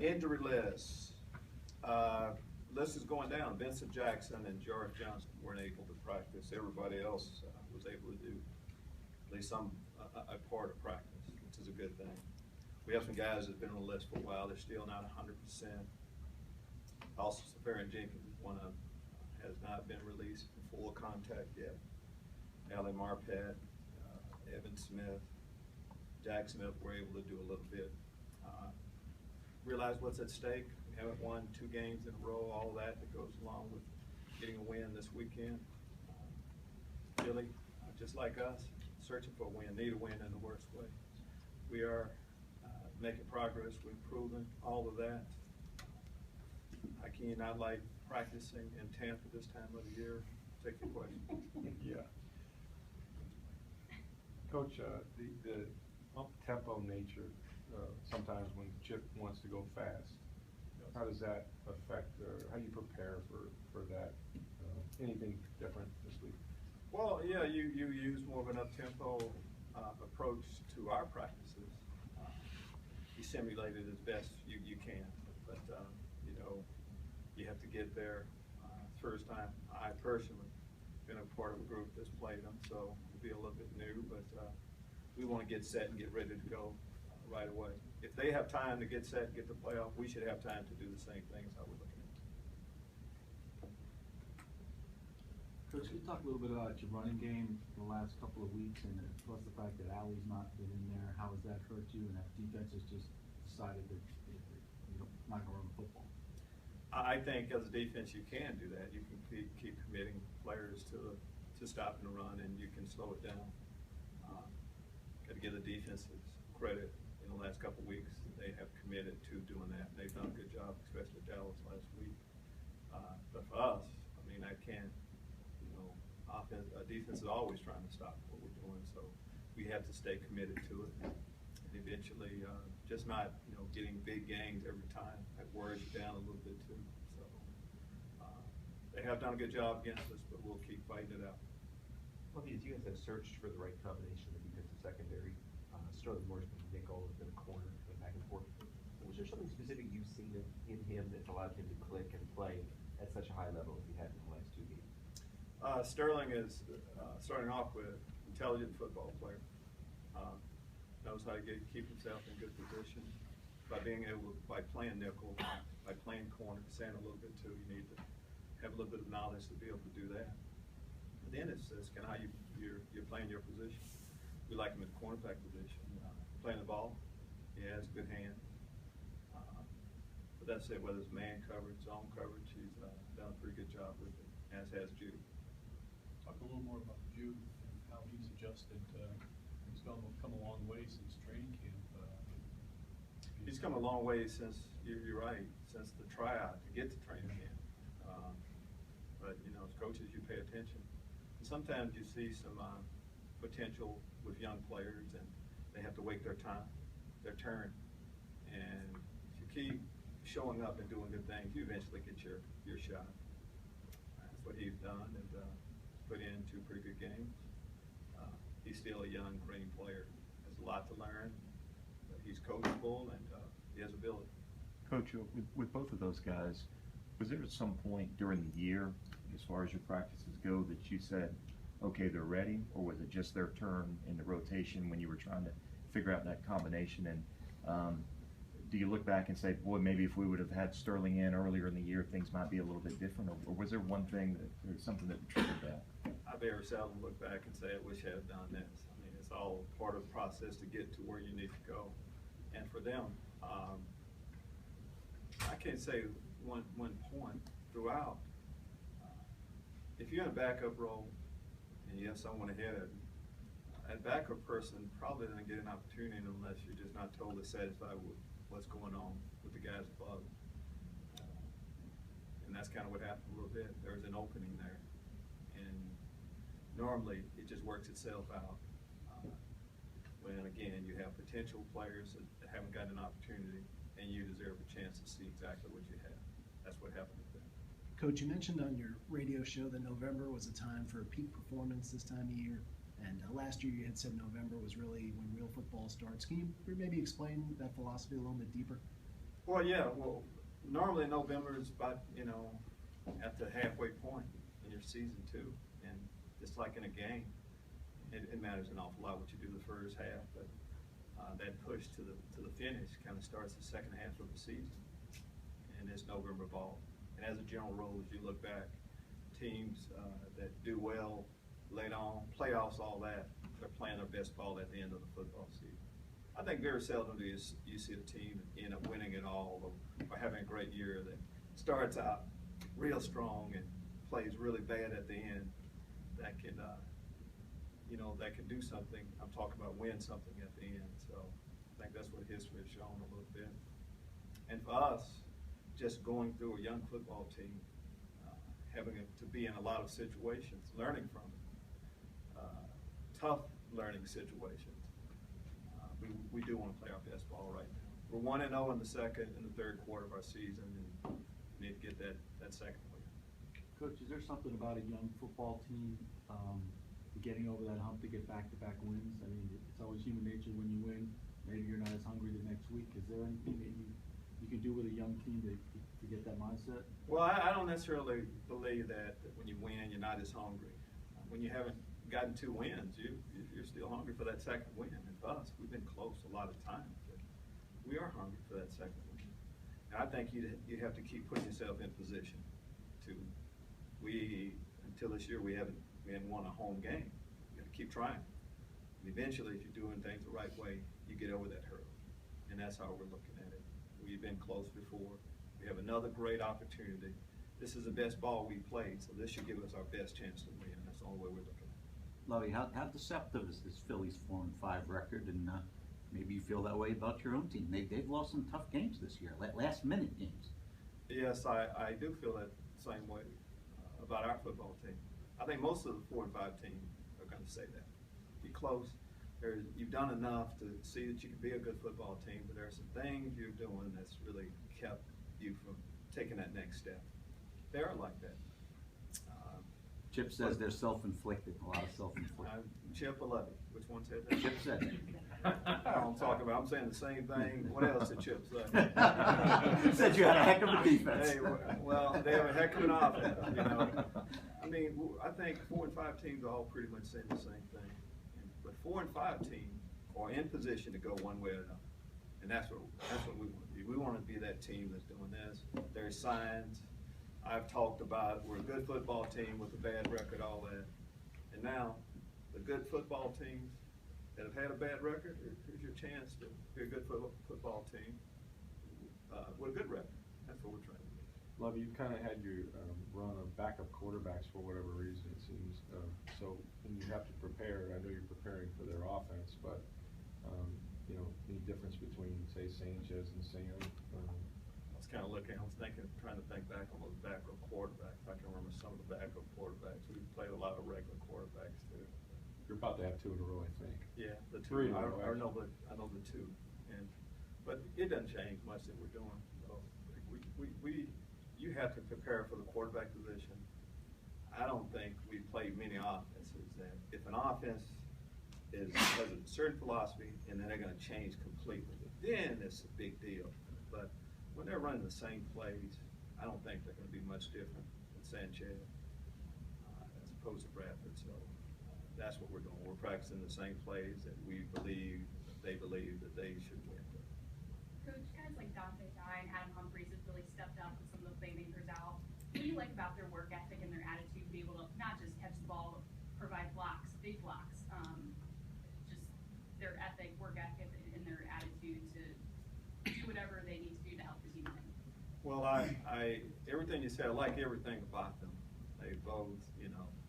Injury list. List is going down. Vincent Jackson and George Johnson weren't able to practice. Everybody else was able to do at least some a part of practice, which is a good thing. We have some guys that have been on the list for a while. They're still not 100%. Also, Safarian Jenkins, one of has not been released for full contact yet. Ali Marpet, Evan Smith, Jack Smith were able to do a little bit. Realize what's at stake. We haven't won 2 games in a row, all that goes along with getting a win this weekend. Philly, just like us, searching for a win, need a win in the worst way. We are making progress, we're improving, all of that. Hakeem, I like practicing in Tampa this time of the year. Take your question. Yeah. Coach, the up-tempo nature, sometimes when Chip wants to go fast, how does that affect, or how do you prepare for that? Anything different this week? Well, yeah, you use more of an up-tempo approach to our practices. You simulate it as best you can, but you know, you have to get there. First time, I personally been a part of a group that's played them, so it'll be a little bit new, but we want to get set and get ready to go right away. If they have time to get set and get the playoff, we should have time to do the same things how we're looking at it. Coach, can you talk a little bit about your running game the last couple of weeks, and plus the fact that Ali's not been in there? How has that hurt you, and that defense has just decided that you're not going to run the football? I think as a defense you can do that. You can keep committing players to stopping the run, and you can slow it down. Got to give the defenses credit. In the last couple of weeks, they have committed to doing that. They've done a good job, especially Dallas last week. But for us, I mean, I can't, you know, defense is always trying to stop what we're doing, so we have to stay committed to it. And eventually, just not, you know, getting big gains every time. That wears you down a little bit too. So they have done a good job against us, but we'll keep fighting it out. Lovie, as you guys have searched for the right combination of the defensive secondary, Sterling Moore's been nickel, has been a corner, going back and forth. Was there something specific you've seen in him that's allowed him to click and play at such a high level as he has in the last 2 games? Sterling is starting off with intelligent football player. Knows how to keep himself in good position by playing nickel, by playing corner. Saying a little bit too, you need to have a little bit of knowledge to be able to do that. But then it's kind of how you're playing your position. We like him at the cornerback position, playing the ball. He has a good hand. But that's it. Whether it's man coverage, zone coverage, he's done a pretty good job with it, as has Jude. Talk a little more about Jude and how he's adjusted. He's come a long way since training camp. He's come a long way since, you're right, since the tryout to get to training camp. But, you know, as coaches, you pay attention. And sometimes you see some potential with young players, and they have to wait their turn. And if you keep showing up and doing good things, you eventually get your shot. That's what he's done, and put in 2 pretty good games. He's still a young, green player. Has a lot to learn, but he's coachable, and he has ability. Coach, with both of those guys, was there at some point during the year, as far as your practices go, that you said, okay, they're ready, or was it just their turn in the rotation when you were trying to figure out that combination? And do you look back and say, boy, maybe if we would have had Sterling in earlier in the year, things might be a little bit different, or was there one thing or something that triggered that? I very seldom look back and say, I wish I had done this. I mean, it's all part of the process to get to where you need to go. And for them, I can't say one point throughout. If you're in a backup role and you have someone ahead of you, that backup person probably doesn't get an opportunity unless you're just not totally satisfied with what's going on with the guys above. And that's kind of what happened a little bit. There's an opening there. And normally it just works itself out. When, again, you have potential players that haven't gotten an opportunity, and you deserve a chance to see exactly what you have. That's what happened with them. Coach, you mentioned on your radio show that November was a time for peak performance this time of year. And last year you had said November was really when real football starts. Can you maybe explain that philosophy a little bit deeper? Well, yeah, well, normally November is about, at the halfway point in your season too. And just like in a game, it matters an awful lot what you do the first half, but that push to the finish kind of starts the second half of the season. And it's November ball. And as a general rule, as you look back, teams that do well late on, playoffs, all that, they're playing their best ball at the end of the football season. I think very seldom do you see a team end up winning it all or having a great year that starts out real strong and plays really bad at the end. That can, that can do something. I'm talking about win something at the end. So I think that's what history has shown a little bit. And for us, just going through a young football team, having to be in a lot of situations, learning from it, tough learning situations. We do want to play our best ball right now. We're 1-0 in the second and the third quarter of our season, and we need to get that second win. Coach, is there something about a young football team getting over that hump to get back-to-back wins? I mean, it's always human nature when you win. Maybe you're not as hungry the next week. Is there anything that you can do with a young team to get that mindset? Well, I don't necessarily believe that when you win, you're not as hungry. When you haven't gotten 2 wins, you're still hungry for that second win. And for us, we've been close a lot of times, but we are hungry for that second win. And I think you have to keep putting yourself in position to. Until this year, we haven't won a home game. You got to keep trying. And eventually, if you're doing things the right way, you get over that hurdle. And that's how we're looking at it. We've been close before. We have another great opportunity. This is the best ball we played, so this should give us our best chance to win. That's the only way we're looking at it. Lovie, how deceptive is this Phillies 4-5 record, and maybe you feel that way about your own team? They've lost some tough games this year, last-minute games. Yes, I do feel that same way about our football team. I think most of the 4-5 teams are going to say that. Be close. You've done enough to see that you can be a good football team, but there are some things you're doing that's really kept you from taking that next step. They are like that. Chip says they're self-inflicted, a lot of self-inflicted. Chip or Lovie? Which one said that? Chip said it. I'm talking about. I'm saying the same thing. What else did Chip say? He said you had a heck of a defense. Hey, well, they have a heck of an offense. I mean, I think 4 and 5 teams are all pretty much saying the same thing. But 4 and 5 teams are in position to go one way or another, and that's what we want to be. We want to be that team that's doing this. There's signs. I've talked about we're a good football team with a bad record, all that, and now the good football teams that have had a bad record, here's your chance to be a good football team with a good record. That's what we're trying to do. Lovie, you kind of had your run of backup quarterbacks for whatever reason, it seems. So when you have to prepare, I know you're preparing for their offense, but any difference between, say, Sanchez and Sam? I was kind of looking, trying to think back on those backup quarterbacks. I can remember some of the backup quarterbacks. We played a lot of regular quarterbacks too. You're about to have 2 in a row, I think. Yeah, the 2. 3 in a row. I know the 2, but it doesn't change much that we're doing. So you have to prepare for the quarterback position. I don't think we played many offenses that if an offense has a certain philosophy and then they're going to change completely, then it's a big deal. But when they're running the same plays, I don't think they're going to be much different than Sanchez as opposed to Bradford. So that's what we're doing. We're practicing the same plays that they believe that they should win. Coach, guys like Dante Dye and Adam Humphries have really stepped up with some of the playmakers out. What do you like about their work ethic and their attitude to be able to not just catch the ball, but provide blocks, big blocks? Just their work ethic, and their attitude to do whatever they need to do to help the team win. Well, everything you said, I like everything about them. They both,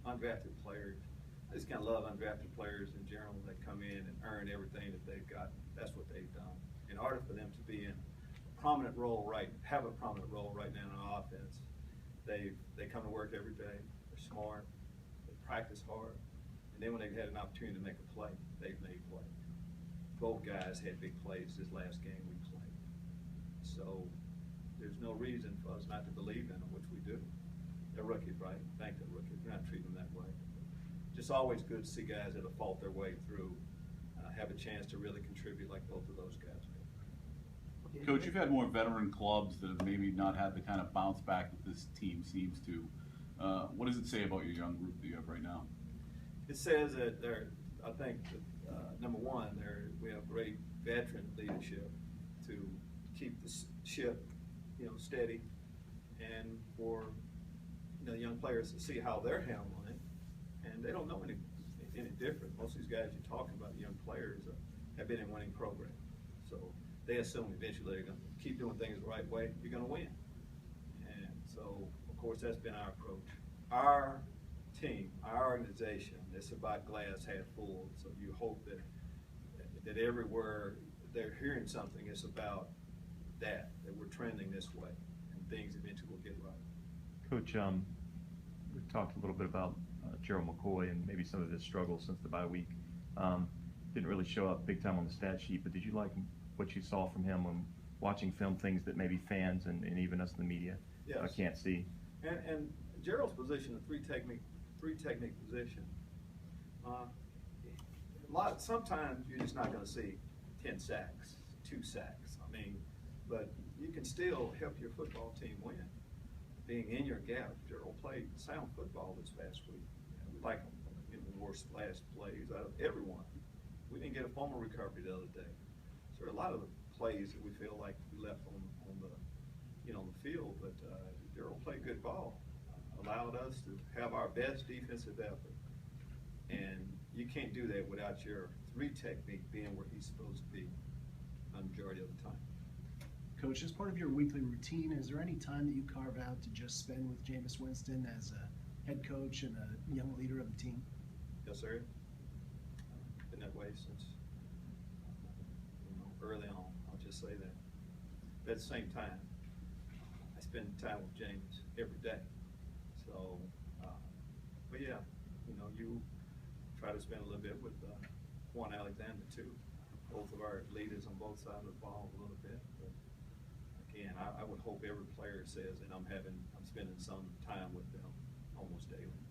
undrafted players. I just kind of love undrafted players in general. They come in and earn everything that they've got. That's what they've done. In order for them to be in a prominent role have a prominent role right now in our offense, they come to work every day. They're smart. They practice hard. And then when they've had an opportunity to make a play, they've made plays. Both guys had big plays this last game we played. So there's no reason for us not to believe in them, which we do. They're rookies, right? Thank they're rookies. We're not treating them that way. Just always good to see guys that have fought their way through, have a chance to really contribute like both of those guys did. Coach, you've had more veteran clubs that have maybe not had the kind of bounce back that this team seems to. What does it say about your young group that you have right now? It says that I think, number one, we have great veteran leadership to keep the ship, steady, and for young players to see how they're handling it, and they don't know any different. Most of these guys you're talking about, young players, have been in winning programs, so they assume eventually they're going to keep doing things the right way. You're going to win, and so of course that's been our approach. Our team, our organization, it's about glass half full. So you hope that everywhere they're hearing something, it's about that we're trending this way, and things eventually will get right. Coach, we've talked a little bit about Gerald McCoy and maybe some of his struggles since the bye week. Didn't really show up big time on the stat sheet, but did you like what you saw from him when watching film, things that maybe fans and even us in the media can't see? And Gerald's position, a three technique position. Sometimes you're just not going to see 10 sacks, 2 sacks. But you can still help your football team win. Being in your gap, Gerald played sound football this past week. We like him, the worst last plays out of everyone. We didn't get a fumble recovery the other day. So a lot of the plays that we feel like we left on the field, but Gerald played good ball, allowed us to have our best defensive effort. And you can't do that without your 3 technique being where he's supposed to be a majority of the time. Coach, as part of your weekly routine, is there any time that you carve out to just spend with Jameis Winston as a head coach and a young leader of the team? Yes, sir. Been that way since early on. I'll just say that. But at the same time, I spend time with James every day. So, but yeah, you try to spend a little bit with Juan Alexander too. Both of our leaders on both sides of the ball a little bit. But again, I would hope every player says that I'm spending some time with them almost daily.